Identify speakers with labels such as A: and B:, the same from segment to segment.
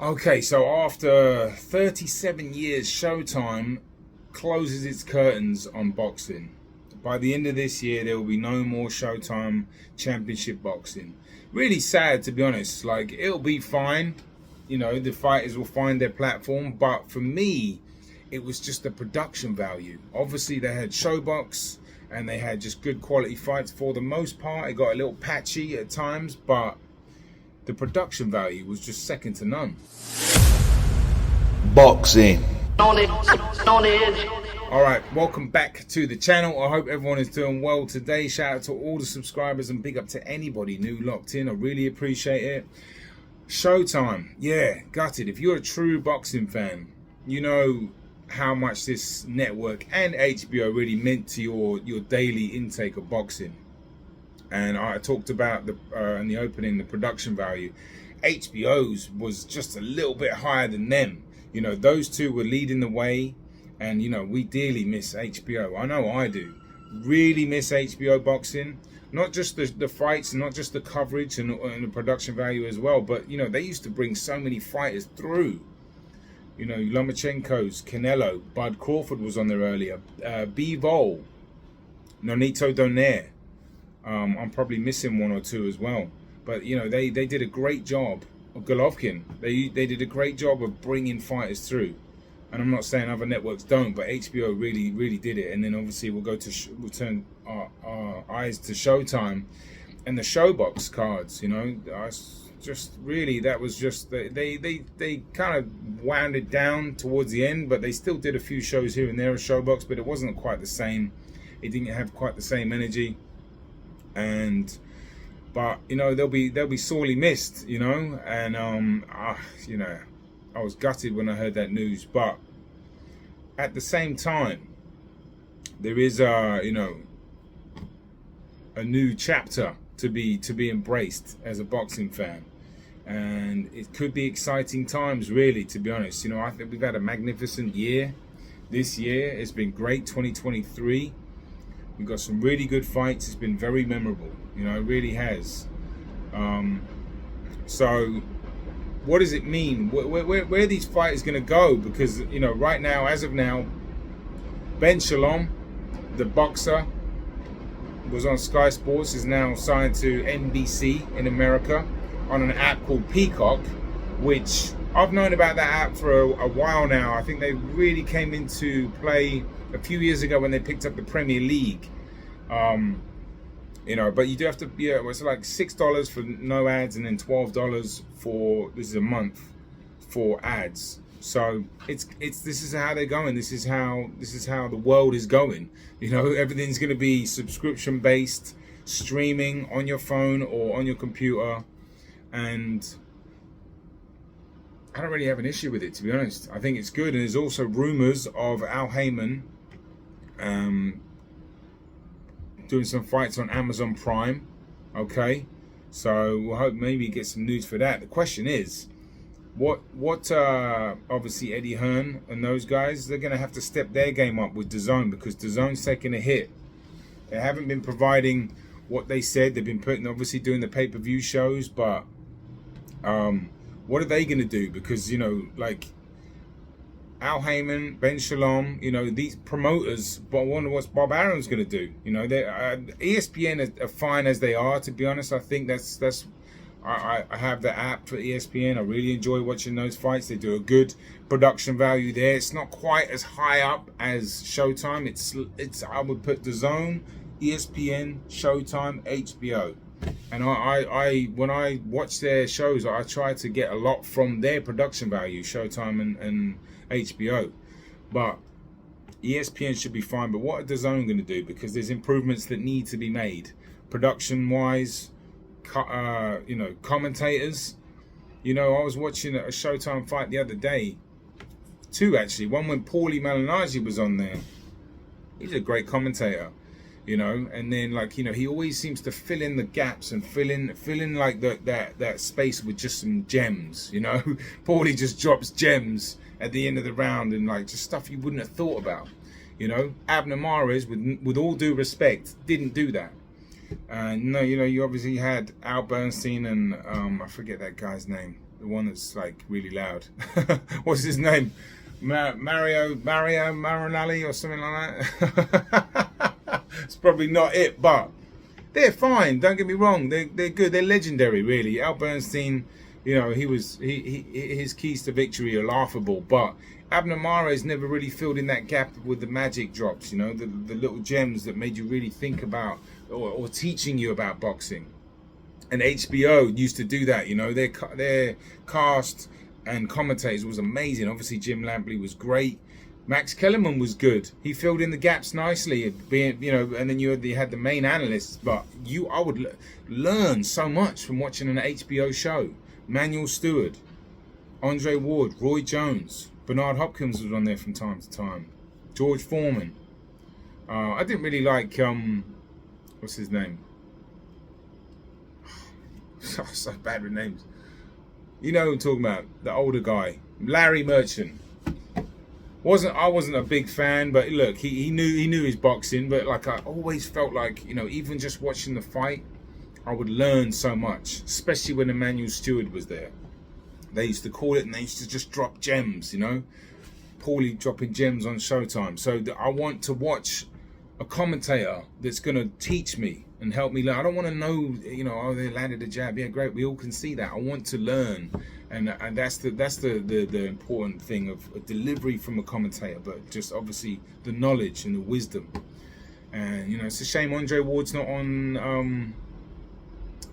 A: Okay, so after 37 years, Showtime closes its curtains on boxing. By the end of this year, there will be no more Showtime Championship Boxing. Really sad, to be honest. Like, it'll be fine. You know, the fighters will find their platform. But for me, it was just the production value. Obviously, they had Showbox and they had just good quality fights for the most part. It got a little patchy at times, but the production value was just second to none.
B: Boxing.
A: Alright, welcome back to the channel. I hope everyone is doing well today. Shout out to all the subscribers and big up to anybody new locked in. I really appreciate it. Showtime, yeah, gutted. If you're a true boxing fan, you know how much this network and HBO really meant to your daily intake of boxing. And I talked about in the opening, the production value. HBO's was just a little bit higher than them. You know, those two were leading the way, and you know, we dearly miss HBO. I know I do. Really miss HBO boxing. Not just the fights, not just the coverage and the production value as well, but you know, they used to bring so many fighters through. You know, Lomachenko's, Canelo, Bud Crawford was on there earlier, Bivol, Nonito Donaire. I'm probably missing one or two as well, but you know, they did a great job. Golovkin, they did a great job of bringing fighters through, and I'm not saying other networks don't, but HBO really did it. And then obviously we'll turn our eyes to Showtime and the Showbox cards. You know, that was just they kind of wound it down towards the end, but they still did a few shows here and there at Showbox, but it wasn't quite the same. It didn't have quite the same energy. But you know, they'll be sorely missed, you know. And you know, I was gutted when I heard that news, but at the same time, there is you know, a new chapter to be embraced as a boxing fan, and it could be exciting times, really, to be honest. You know, I think we've had a magnificent year this year. It's been great. 2023, we've got some really good fights. It's been very memorable, you know, it really has. So what does it mean? Where are these fighters going to go? Because, you know, right now, as of now, Ben Shalom, the boxer, was on Sky Sports, is now signed to NBC in America on an app called Peacock, which I've known about that app for a while now. I think they really came into play a few years ago when they picked up the Premier League. You know, but you do have to, yeah, it's like $6 for no ads, and then $12 for, this is a month, for ads. So this is how they're going. This is how the world is going. You know, everything's going to be subscription based, streaming on your phone or on your computer, and I don't really have an issue with it, to be honest. I think it's good. And there's also rumors of Al Heyman doing some fights on Amazon Prime. Okay, so we'll hope maybe get some news for that. The question is, what obviously Eddie Hearn and those guys, they're going to have to step their game up with DAZN, because DAZN's taking a hit. They haven't been providing what they said. They've been obviously doing the pay-per-view shows, but what are they going to do? Because, you know, like Al Heyman, Ben Shalom, you know, these promoters, but I wonder what Bob Arum's going to do. You know, ESPN are fine as they are, to be honest. I think I have the app for ESPN. I really enjoy watching those fights. They do a good production value there. It's not quite as high up as Showtime. It's I would put DAZN, ESPN, Showtime, HBO. And I when I watch their shows, I try to get a lot from their production value, Showtime and HBO. But ESPN should be fine. But what are DAZN going to do? Because there's improvements that need to be made, production wise. You know, commentators. You know, I was watching a Showtime fight the other day, two actually. One when Paulie Malignaggi was on there. He's a great commentator, you know. And then, like, you know, he always seems to fill in the gaps and fill in like that space with just some gems, you know. Paulie just drops gems at the end of the round, and like just stuff you wouldn't have thought about, you know. Abner Mares, with all due respect, didn't do that. No, you know, you obviously had Al Bernstein and I forget that guy's name, the one that's like really loud. What's his name? Mario Marinelli or something like that. It's probably not it, but they're fine. Don't get me wrong. They're good. They're legendary, really. Al Bernstein, you know, his keys to victory are laughable, but Abner Mares never really filled in that gap with the magic drops, you know, the little gems that made you really think about or teaching you about boxing. And HBO used to do that, you know. Their cast and commentators was amazing. Obviously, Jim Lampley was great. Max Kellerman was good. He filled in the gaps nicely, being, you know. And then you had the main analysts. But I would learn so much from watching an HBO show. Manuel Stewart, Andre Ward, Roy Jones, Bernard Hopkins was on there from time to time. George Foreman. I didn't really like what's his name? So bad with names. You know who I'm talking about, the older guy, Larry Merchant. I wasn't a big fan, but look, he knew his boxing, but like I always felt like, you know, even just watching the fight, I would learn so much, especially when Emmanuel Stewart was there. They used to call it, and they used to just drop gems, you know, Paulie dropping gems on Showtime. So I want to watch a commentator that's going to teach me and help me learn. I don't want to know, you know, oh, they landed a jab. Yeah, great. We all can see that. I want to learn, and that's the important thing of a delivery from a commentator, but just obviously the knowledge and the wisdom. And you know, it's a shame Andre Ward's not on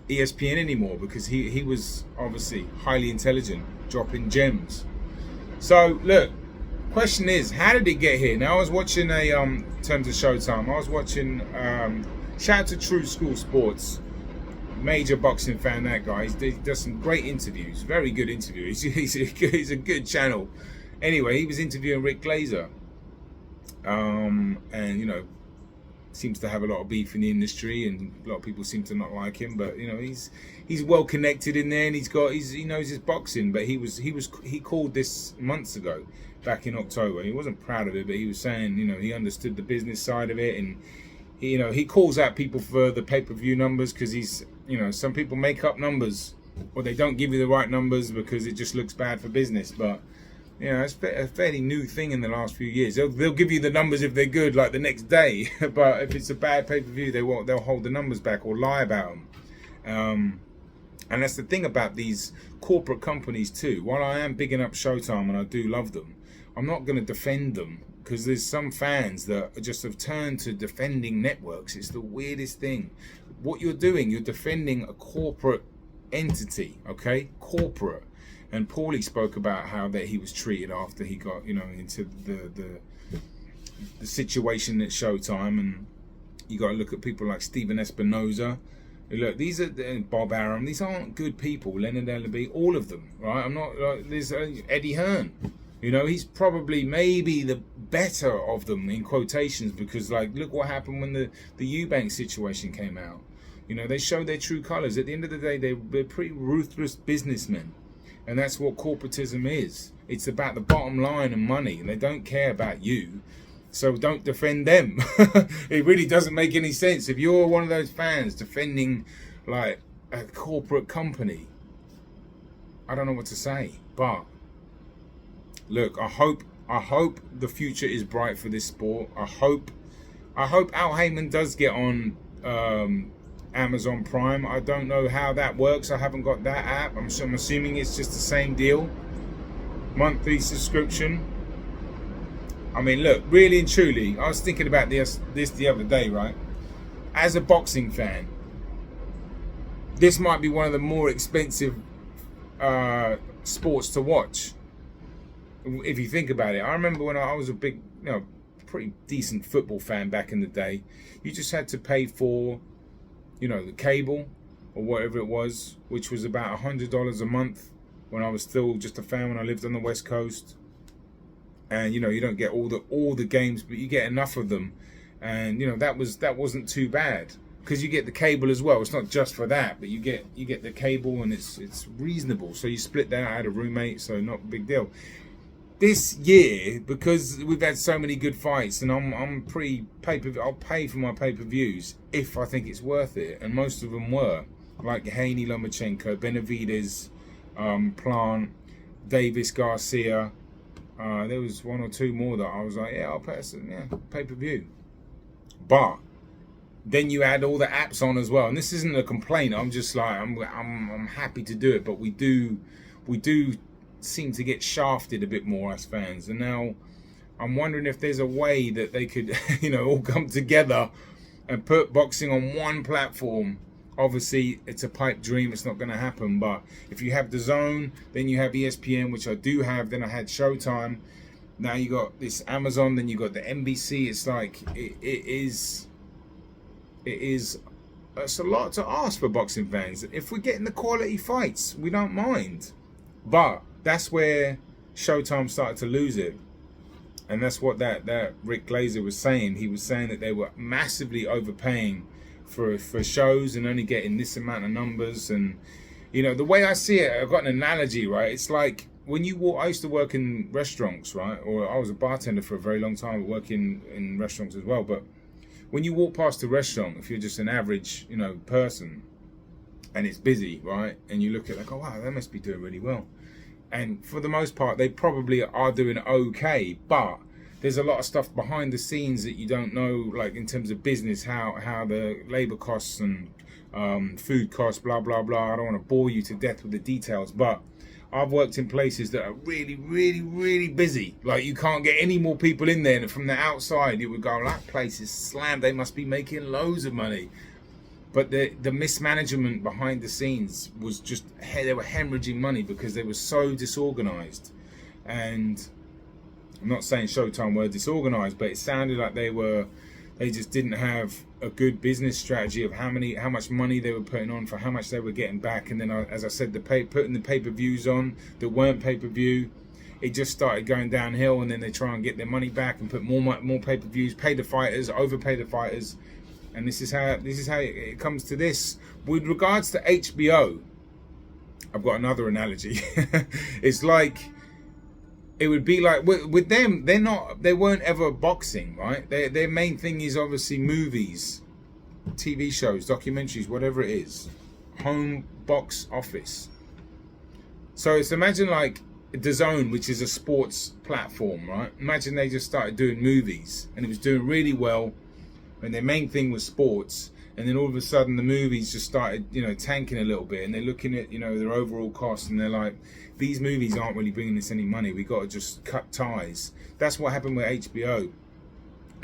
A: ESPN anymore, because he was obviously highly intelligent, dropping gems. So look, question is, how did it get here? Now I was watching in terms of Showtime, I was watching shout out to True School Sports, major boxing fan, that guy. He does some great interviews, very good interviews. He's a good channel. Anyway, he was interviewing Rick Glazer, and you know, seems to have a lot of beef in the industry, and a lot of people seem to not like him. But you know, he's well connected in there, and he knows his boxing. But he called this months ago, back in October. He wasn't proud of it, but he was saying, you know, he understood the business side of it, and you know, he calls out people for the pay-per-view numbers, because you know, some people make up numbers, or they don't give you the right numbers because it just looks bad for business. But you know, it's a fairly new thing in the last few years. They'll give you the numbers if they're good, like the next day. But if it's a bad pay-per-view, they'll hold the numbers back or lie about them. And that's the thing about these corporate companies too. While I am bigging up Showtime and I do love them, I'm not going to defend them, because there's some fans that just have turned to defending networks. It's the weirdest thing. What you're doing, you're defending a corporate entity, okay? Corporate. And Paulie spoke about how that he was treated after he got, you know, into the situation at Showtime. And you got to look at people like Steven Espinoza. Look, these are Bob Arum. These aren't good people. Leonard Ellaby, all of them, right? I'm not like there's Eddie Hearn. You know, he's probably maybe the better of them in quotations, because like, look what happened when the Eubank situation came out. You know, they showed their true colors. At the end of the day, they're pretty ruthless businessmen. And that's what corporatism is. It's about the bottom line and money, and they don't care about you. So don't defend them. It really doesn't make any sense. If you're one of those fans defending like a corporate company, I don't know what to say. But look, I hope the future is bright for this sport. I hope Al Heyman does get on Amazon Prime. I don't know how that works. I haven't got that app. I'm assuming it's just the same deal, monthly subscription. I mean, look, really and truly, I was thinking about this the other day, right? As a boxing fan, this might be one of the more expensive sports to watch, if you think about it. I remember when I was a big, you know, pretty decent football fan back in the day, you just had to pay for, you know, the cable or whatever it was, which was about $100 a month when I was still just a fan, when I lived on the West Coast. And you know, you don't get all the games, but you get enough of them, and you know, that wasn't too bad, because you get the cable as well. It's not just for that, but you get the cable, and it's reasonable. So you split that. I had a roommate, so not a big deal. This year, because we've had so many good fights, and I'm pretty I'll pay for my pay-per-views if I think it's worth it, and most of them were, like Haney, Lomachenko, Benavidez, Plant, Davis Garcia. There was one or two more that I was like, yeah, I'll pay pay-per-view. But then you add all the apps on as well, and this isn't a complaint. I'm just like, I'm happy to do it, but we do seem to get shafted a bit more as fans. And now I'm wondering if there's a way that they could, all come together and put boxing on one platform. Obviously, it's a pipe dream. It's not going to happen. But if you have DAZN, then you have ESPN, which I do have. Then I had Showtime. Now you got this Amazon. Then you got the NBC. It's like it's a lot to ask for boxing fans. If we're getting the quality fights, we don't mind. But that's where Showtime started to lose it. And that's what that Rick Glazer was saying. He was saying that they were massively overpaying for shows and only getting this amount of numbers. And the way I see it, I've got an analogy, right? It's like when you walk. I used to work in restaurants, right? Or I was a bartender for a very long time, working in restaurants as well. But when you walk past a restaurant, if you're just an average, person, and it's busy, right? And you look at it like, oh wow, they must be doing really well. And for the most part, they probably are doing okay, but there's a lot of stuff behind the scenes that you don't know, like in terms of business, how the labor costs and food costs, blah, blah, blah. I don't want to bore you to death with the details, but I've worked in places that are really, really, really busy. Like you can't get any more people in there. And from the outside, you would go, that place is slammed. They must be making loads of money. But the mismanagement behind the scenes was just, they were hemorrhaging money because they were so disorganized. And I'm not saying Showtime were disorganized, but it sounded like they just didn't have a good business strategy of how much money they were putting on for how much they were getting back. And then, as I said, putting the pay-per-views on that weren't pay-per-view, it just started going downhill. And then they try and get their money back and put more pay-per-views, pay the fighters, overpay the fighters. And this is how it comes to this. With regards to HBO, I've got another analogy. It's like, it would be like with them, they weren't ever boxing, right? Their main thing is obviously movies, TV shows, documentaries, whatever it is, home box office. So it's, imagine like DAZN, which is a sports platform, right? Imagine they just started doing movies and it was doing really well. And their main thing was sports, and then all of a sudden the movies just started, tanking a little bit, and they're looking at, their overall costs, and they're like, these movies aren't really bringing us any money. We got to just cut ties. That's what happened with HBO.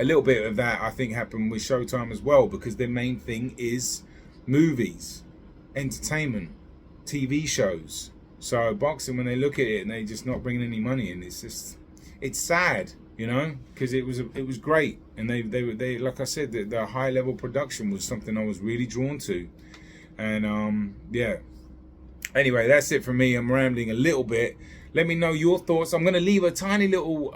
A: A little bit of that, I think, happened with Showtime as well, because their main thing is movies, entertainment, TV shows. So boxing, when they look at it and they're just not bringing any money in, it's sad. Because it was great, and they like I said, the high level production was something I was really drawn to, and yeah. Anyway, that's it for me. I'm rambling a little bit. Let me know your thoughts. I'm gonna leave a tiny little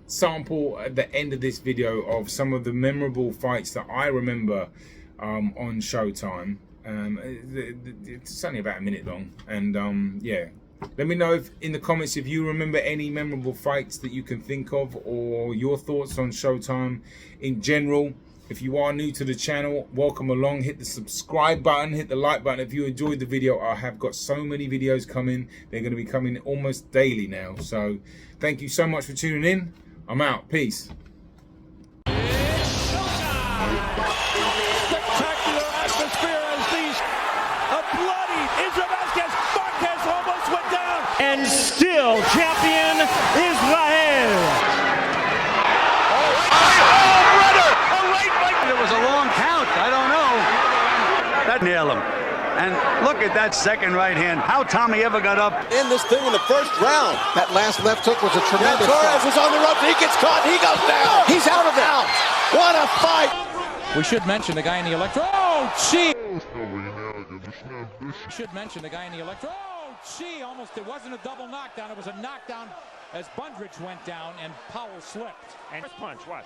A: sample at the end of this video of some of the memorable fights that I remember on Showtime. It's only about a minute long, and yeah. Let me know in the comments if you remember any memorable fights that you can think of, or your thoughts on Showtime in general. If you are new to the channel, welcome along. Hit the subscribe button, hit the like button. If you enjoyed the video, I have got so many videos coming. They're going to be coming almost daily now. So thank you so much for tuning in. I'm out. Peace.
B: Spectacular atmosphere as these bloody Marquez almost went down. And still champion Israel.
C: Brother! It was a long count. I don't know. That nailed him. And look at that second right hand. How Tommy ever got up.
D: In this thing in the first round. That last left hook was a tremendous Torres is on the ropes. He gets caught. He goes down. He's out of it. What a fight.
B: We should mention the guy in the electro. Oh, gee. Should mention the guy in the electro. Oh, gee. Almost. It wasn't a double knockdown. It was a knockdown as Bundridge went down and Powell slipped. And punch. What?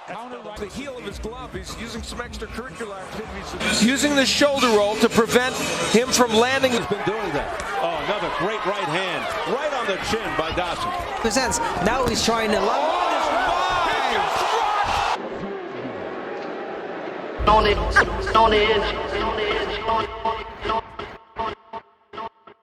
B: Counter right.
E: The heel of his glove. He's using some extracurricular activities. Using the shoulder roll to prevent him from landing. He's been doing that.
F: Oh, another great right hand. Right on the chin by Dawson.
G: Presents. Now he's trying to...
H: On it.